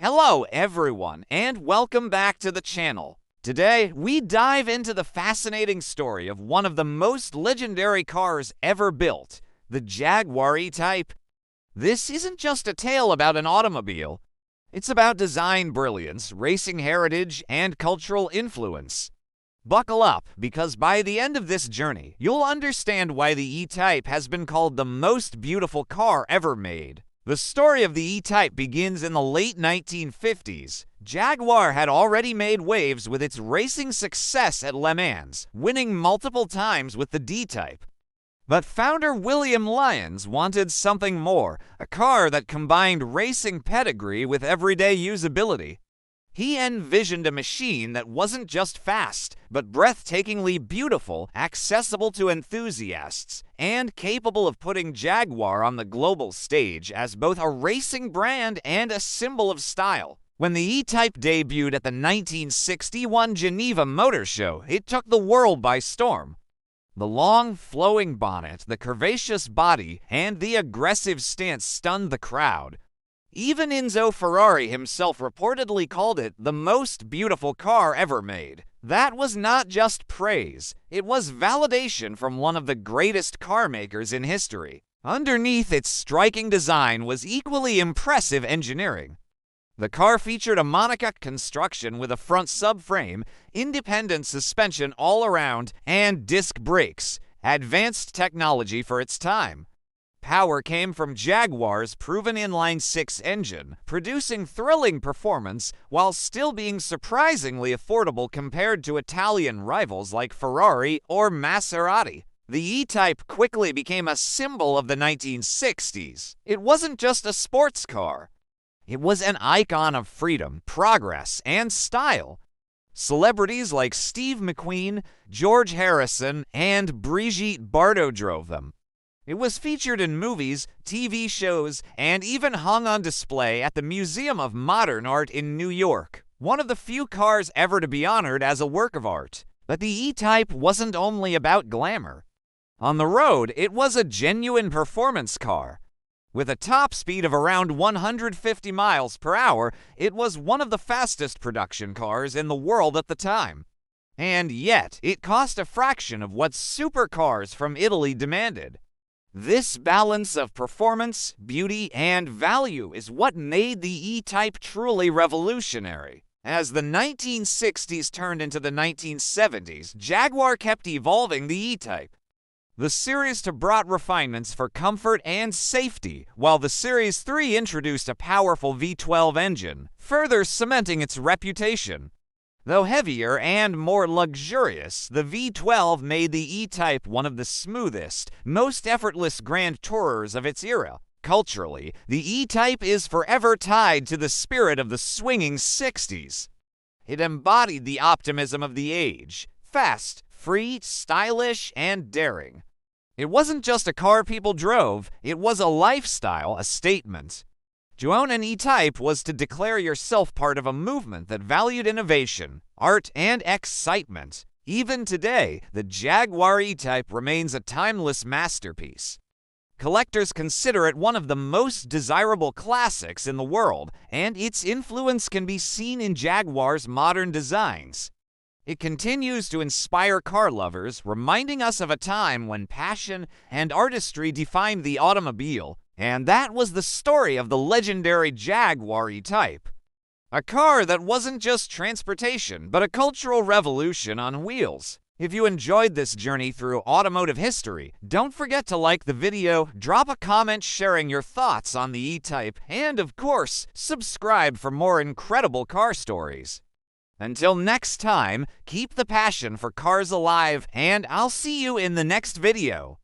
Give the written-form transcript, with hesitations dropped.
Hello everyone, and welcome back to the channel. Today, we dive into the fascinating story of one of the most legendary cars ever built, the Jaguar E-Type. This isn't just a tale about an automobile. It's about design brilliance, racing heritage, and cultural influence. Buckle up, because by the end of this journey, you'll understand why the E-Type has been called the most beautiful car ever made. The story of the E-Type begins in the late 1950s. Jaguar had already made waves with its racing success at Le Mans, winning multiple times with the D-Type. But founder William Lyons wanted something more, a car that combined racing pedigree with everyday usability. He envisioned a machine that wasn't just fast, but breathtakingly beautiful, accessible to enthusiasts, and capable of putting Jaguar on the global stage as both a racing brand and a symbol of style. When the E-Type debuted at the 1961 Geneva Motor Show, it took the world by storm. The long, flowing bonnet, the curvaceous body, and the aggressive stance stunned the crowd. Even Enzo Ferrari himself reportedly called it the most beautiful car ever made. That was not just praise, it was validation from one of the greatest car makers in history. Underneath its striking design was equally impressive engineering. The car featured a monocoque construction with a front subframe, independent suspension all around, and disc brakes, advanced technology for its time. Power came from Jaguar's proven inline-six engine, producing thrilling performance while still being surprisingly affordable compared to Italian rivals like Ferrari or Maserati. The E-Type quickly became a symbol of the 1960s. It wasn't just a sports car. It was an icon of freedom, progress, and style. Celebrities like Steve McQueen, George Harrison, and Brigitte Bardot drove them. It was featured in movies, TV shows, and even hung on display at the Museum of Modern Art in New York, one of the few cars ever to be honored as a work of art. But the E-Type wasn't only about glamour. On the road, it was a genuine performance car. With a top speed of around 150 miles per hour, it was one of the fastest production cars in the world at the time. And yet, it cost a fraction of what supercars from Italy demanded. This balance of performance, beauty, and value is what made the E-Type truly revolutionary. As the 1960s turned into the 1970s, Jaguar kept evolving the E-Type. The Series 2 brought refinements for comfort and safety, while the Series 3 introduced a powerful V12 engine, further cementing its reputation. Though heavier and more luxurious, the V12 made the E-Type one of the smoothest, most effortless grand tourers of its era. Culturally, the E-Type is forever tied to the spirit of the swinging 60s. It embodied the optimism of the age, fast, free, stylish, and daring. It wasn't just a car people drove, it was a lifestyle, a statement. To own an E-Type was to declare yourself part of a movement that valued innovation, art, and excitement. Even today, the Jaguar E-Type remains a timeless masterpiece. Collectors consider it one of the most desirable classics in the world, and its influence can be seen in Jaguar's modern designs. It continues to inspire car lovers, reminding us of a time when passion and artistry defined the automobile. And that was the story of the legendary Jaguar E-Type. A car that wasn't just transportation, but a cultural revolution on wheels. If you enjoyed this journey through automotive history, don't forget to like the video, drop a comment sharing your thoughts on the E-Type, and of course, subscribe for more incredible car stories. Until next time, keep the passion for cars alive, and I'll see you in the next video.